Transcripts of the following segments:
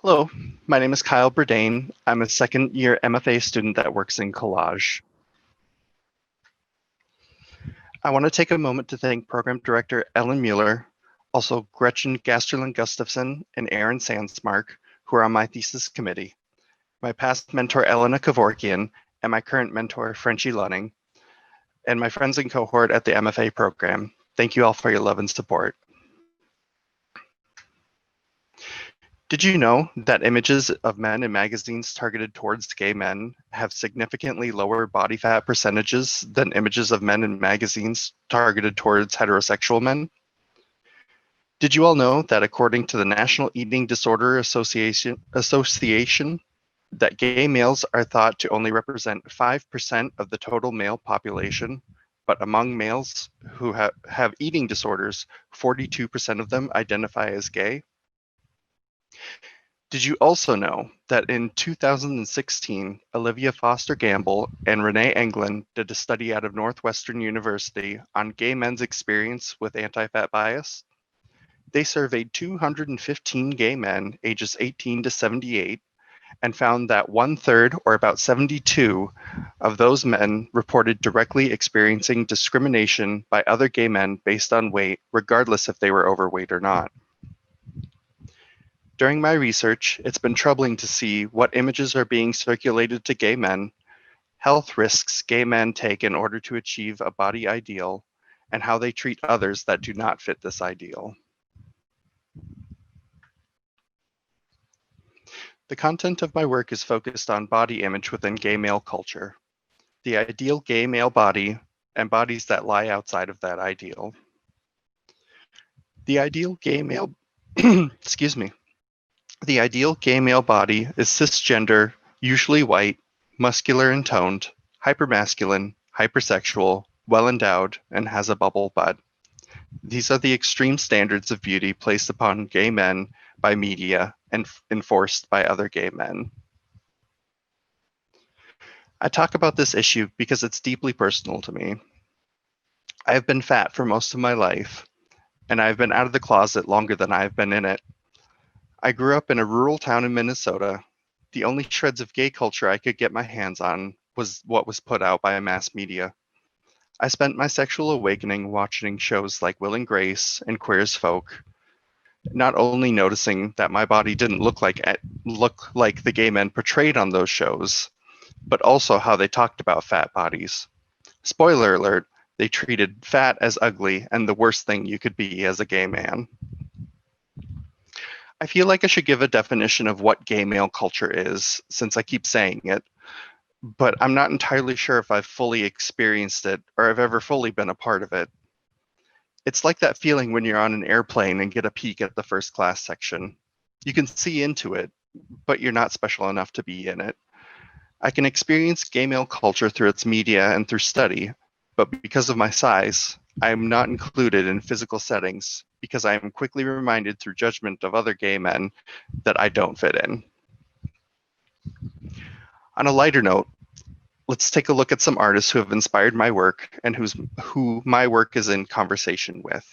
Hello, my name is Kyle Bredain. I'm a second year MFA student that works in collage. I want to take a moment to thank Program Director Ellen Mueller, also Gretchen Gasterlin Gustafson and Aaron Sandsmark, who are on my thesis committee, my past mentor Elena Kevorkian, and my current mentor Frenchie Lunning, and my friends in cohort at the MFA program. Thank you all for your love and support. Did you know that images of men in magazines targeted towards gay men have significantly lower body fat percentages than images of men in magazines targeted towards heterosexual men? Did you all know that according to the National Eating Disorder Association, that gay males are thought to only represent 5% of the total male population, but among males who have eating disorders, 42% of them identify as gay? Did you also know that in 2016, Olivia Foster Gamble and Renee Englund did a study out of Northwestern University on gay men's experience with anti-fat bias? They surveyed 215 gay men ages 18 to 78 and found that 1/3, or about 72, of those men reported directly experiencing discrimination by other gay men based on weight, regardless if they were overweight or not. During my research, it's been troubling to see what images are being circulated to gay men, health risks gay men take in order to achieve a body ideal, and how they treat others that do not fit this ideal. The content of my work is focused on body image within gay male culture, the ideal gay male body, and bodies that lie outside of that ideal. The ideal gay male, excuse me, the ideal gay male body is cisgender, usually white, muscular and toned, hypermasculine, hypersexual, well-endowed, and has a bubble butt. These are the extreme standards of beauty placed upon gay men by media and enforced by other gay men. I talk about this issue because it's deeply personal to me. I have been fat for most of my life, and I've been out of the closet longer than I've been in it. I grew up in a rural town in Minnesota. The only shreds of gay culture I could get my hands on was what was put out by mass media. I spent my sexual awakening watching shows like Will and Grace and Queer as Folk, not only noticing that my body didn't look like the gay men portrayed on those shows, but also how they talked about fat bodies. Spoiler alert, they treated fat as ugly and the worst thing you could be as a gay man. I feel like I should give a definition of what gay male culture is, since I keep saying it, but I'm not entirely sure if I've fully experienced it or have ever fully been a part of it. It's like that feeling when you're on an airplane and get a peek at the first class section. You can see into it, but you're not special enough to be in it. I can experience gay male culture through its media and through study, but because of my size, I am not included in physical settings because I am quickly reminded through judgment of other gay men that I don't fit in. On a lighter note, let's take a look at some artists who have inspired my work and who my work is in conversation with.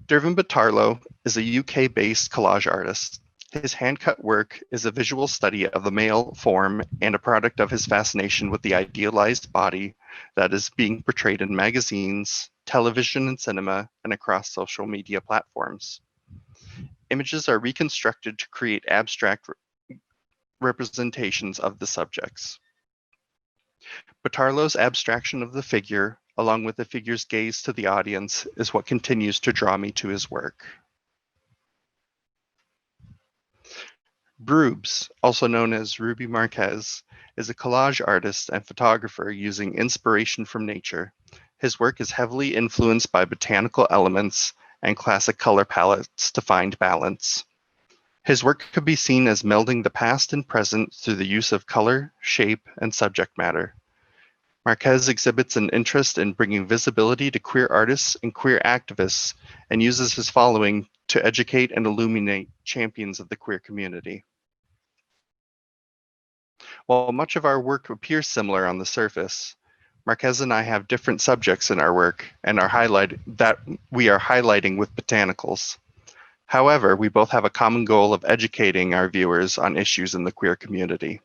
Dervin Batarlo is a UK-based collage artist. His hand-cut work is a visual study of the male form and a product of his fascination with the idealized body that is being portrayed in magazines, television and cinema, and across social media platforms. Images are reconstructed to create abstract representations of the subjects. Batarlo's abstraction of the figure, along with the figure's gaze to the audience, is what continues to draw me to his work. Brubes, also known as Ruby Marquez, is a collage artist and photographer using inspiration from nature. His work is heavily influenced by botanical elements and classic color palettes to find balance. His work could be seen as melding the past and present through the use of color, shape, and subject matter. Marquez exhibits an interest in bringing visibility to queer artists and queer activists and uses his following to educate and illuminate champions of the queer community. While much of our work appears similar on the surface, Marquez and I have different subjects in our work and we are highlighting with botanicals. However, we both have a common goal of educating our viewers on issues in the queer community.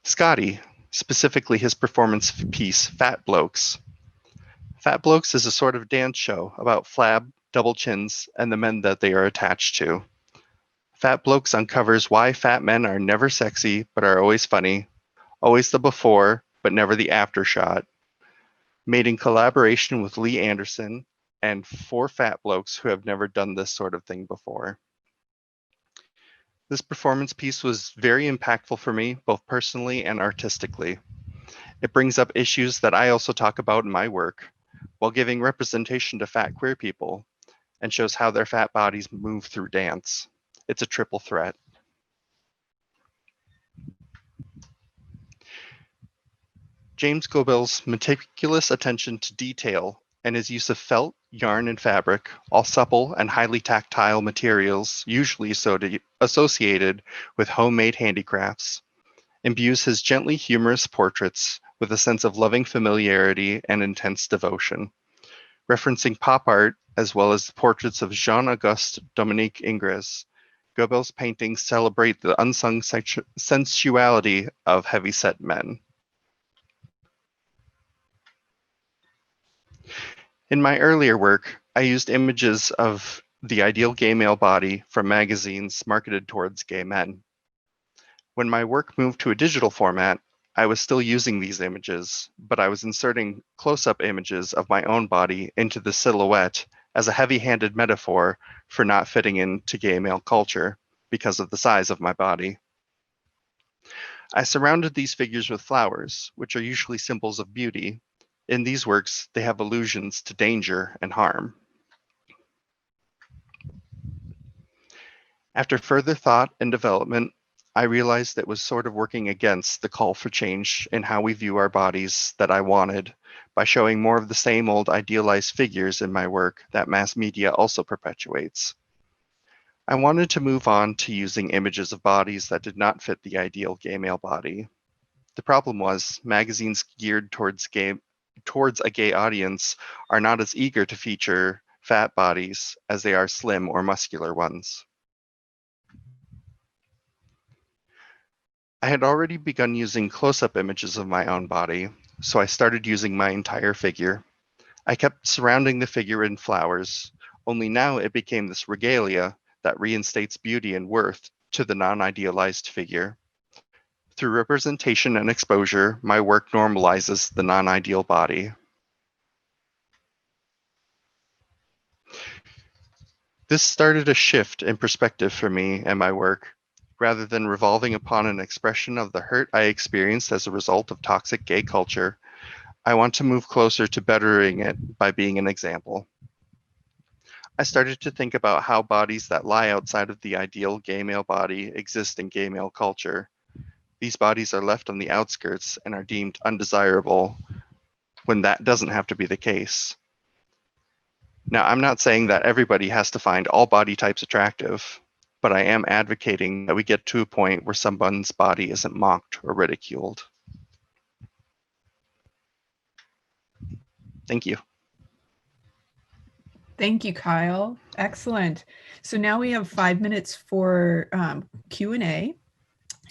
Scotty, specifically his performance piece, Fat Blokes. Fat Blokes is a sort of dance show about flab, double chins, and the men that they are attached to. Fat Blokes uncovers why fat men are never sexy but are always funny, always the before but never the after shot. Made in collaboration with Lee Anderson and 4 fat blokes who have never done this sort of thing before. This performance piece was very impactful for me, both personally and artistically. It brings up issues that I also talk about in my work, while giving representation to fat queer people, and shows how their fat bodies move through dance. It's a triple threat. James Gobel's meticulous attention to detail and his use of felt, yarn, and fabric, all supple and highly tactile materials usually associated with homemade handicrafts, imbues his gently humorous portraits with a sense of loving familiarity and intense devotion. Referencing pop art as well as portraits of Jean-Auguste Dominique Ingres, Gobel's paintings celebrate the unsung sensuality of heavyset men. In my earlier work, I used images of the ideal gay male body from magazines marketed towards gay men. When my work moved to a digital format, I was still using these images, but I was inserting close-up images of my own body into the silhouette as a heavy-handed metaphor for not fitting into gay male culture because of the size of my body. I surrounded these figures with flowers, which are usually symbols of beauty. In these works, they have allusions to danger and harm. After further thought and development, I realized it was sort of working against the call for change in how we view our bodies that I wanted by showing more of the same old idealized figures in my work that mass media also perpetuates. I wanted to move on to using images of bodies that did not fit the ideal gay male body. The problem was magazines geared towards a gay audience are not as eager to feature fat bodies as they are slim or muscular ones. I had already begun using close-up images of my own body, so I started using my entire figure. I kept surrounding the figure in flowers, only now it became this regalia that reinstates beauty and worth to the non-idealized figure. Through representation and exposure, my work normalizes the non-ideal body. This started a shift in perspective for me and my work. Rather than revolving upon an expression of the hurt I experienced as a result of toxic gay culture, I want to move closer to bettering it by being an example. I started to think about how bodies that lie outside of the ideal gay male body exist in gay male culture. These bodies are left on the outskirts and are deemed undesirable when that doesn't have to be the case. Now, I'm not saying that everybody has to find all body types attractive, but I am advocating that we get to a point where someone's body isn't mocked or ridiculed. Thank you. Thank you, Kyle. Excellent. So now we have 5 minutes for Q&A.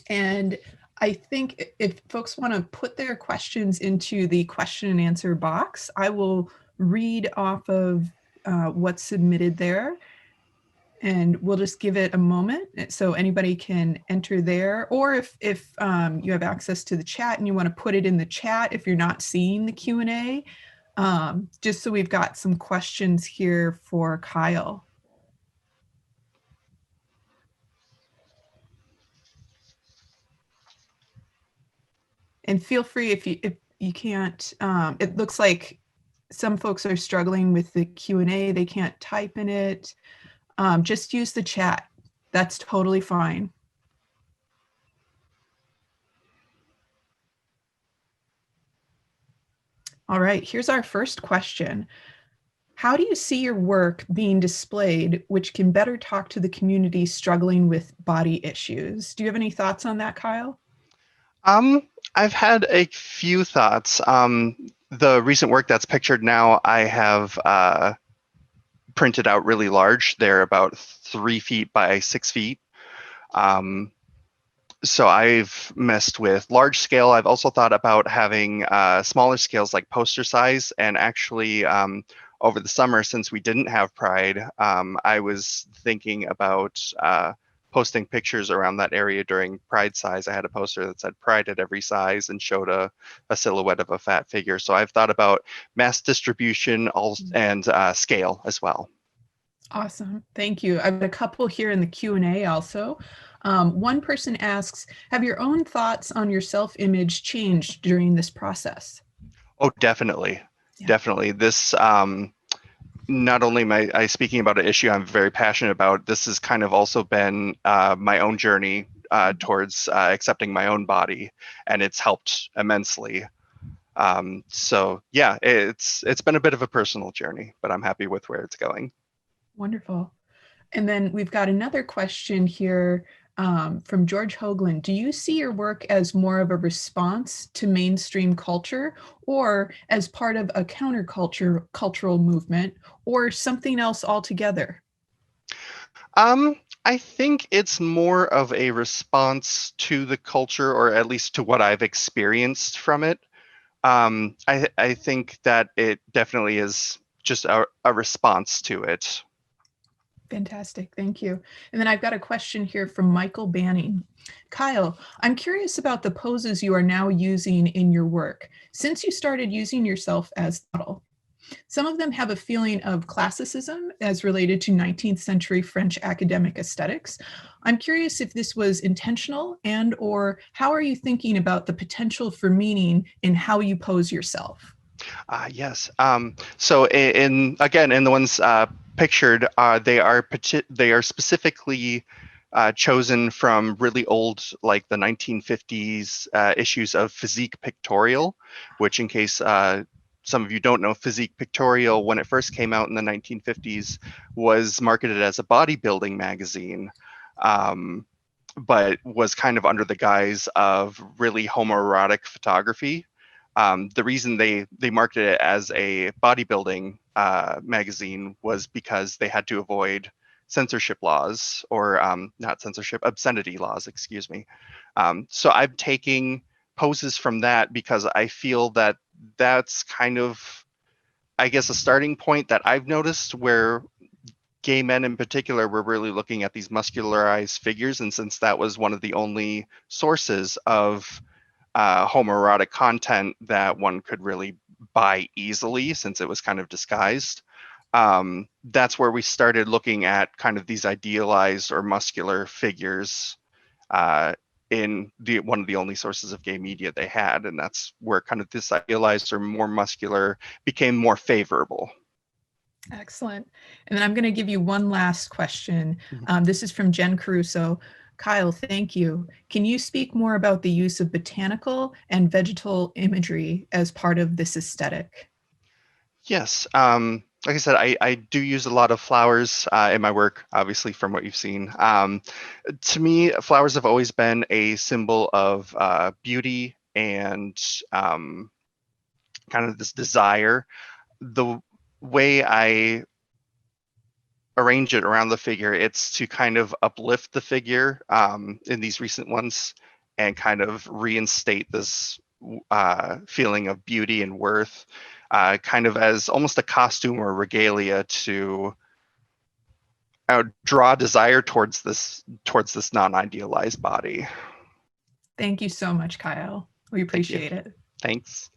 And I think if folks want to put their questions into the question and answer box, I will read off of what's submitted there. And we'll just give it a moment so anybody can enter there. Or if you have access to the chat and you want to put it in the chat if you're not seeing the Q&A, just so we've got some questions here for Kyle. And feel free if you can't, it looks like some folks are struggling with the Q&A, they can't type in it. Just use the chat. That's totally fine. All right, here's our first question. How do you see your work being displayed, which can better talk to the community struggling with body issues? Do you have any thoughts on that, Kyle? I've had a few thoughts. The recent work that's pictured now, I have printed out really large. They're about 3 feet by 6 feet. Um, so I've messed with large scale. I've also thought about having smaller scales like poster size. And actually, over the summer, since we didn't have Pride, I was thinking about posting pictures around that area during Pride size. I had a poster that said Pride at every size and showed a silhouette of a fat figure. So I've thought about mass distribution and scale as well. Awesome. Thank you. I've got a couple here in the Q&A also. One person asks, have your own thoughts on your self-image changed during this process? Oh, definitely. Yeah. Definitely. This not only am I speaking about an issue I'm very passionate about, this has kind of also been my own journey towards accepting my own body, and it's helped immensely. So yeah, it's been a bit of a personal journey, but I'm happy with where it's going. Wonderful. And then we've got another question here from George Hoagland. Do you see your work as more of a response to mainstream culture, or as part of a cultural movement, or something else altogether? I think it's more of a response to the culture, or at least to what I've experienced from it. I think that it definitely is just a response to it. Fantastic. Thank you. And then I've got a question here from Michael Banning. Kyle, I'm curious about the poses you are now using in your work since you started using yourself as model. Some of them have a feeling of classicism as related to 19th century French academic aesthetics. I'm curious if this was intentional, and or how are you thinking about the potential for meaning in how you pose yourself? Yes. So again, in the ones pictured, they are specifically chosen from really old, like the 1950s issues of Physique Pictorial, which, in case some of you don't know, Physique Pictorial, when it first came out in the 1950s, was marketed as a bodybuilding magazine. But was kind of under the guise of really homoerotic photography. The reason they marketed it as a bodybuilding magazine was because they had to avoid censorship laws, or not censorship, obscenity laws, excuse me. So I'm taking poses from that because I feel that that's kind of, I guess, a starting point that I've noticed where gay men in particular were really looking at these muscularized figures. And since that was one of the only sources of homoerotic content that one could really buy easily, since it was kind of disguised, that's where we started looking at kind of these idealized or muscular figures in one of the only sources of gay media they had. And that's where kind of this idealized or more muscular became more favorable. Excellent. And then I'm going to give you one last question. Mhm. This is from Jen Caruso. Kyle, thank you. Can you speak more about the use of botanical and vegetal imagery as part of this aesthetic? Yes. Like I said, I do use a lot of flowers in my work, obviously, from what you've seen. To me, flowers have always been a symbol of beauty and kind of this desire. The way I arrange it around the figure, it's to kind of uplift the figure in these recent ones and kind of reinstate this feeling of beauty and worth, kind of as almost a costume or regalia to draw desire towards this non-idealized body. Thank you so much, Kyle. We Thank you. appreciate it. Thanks.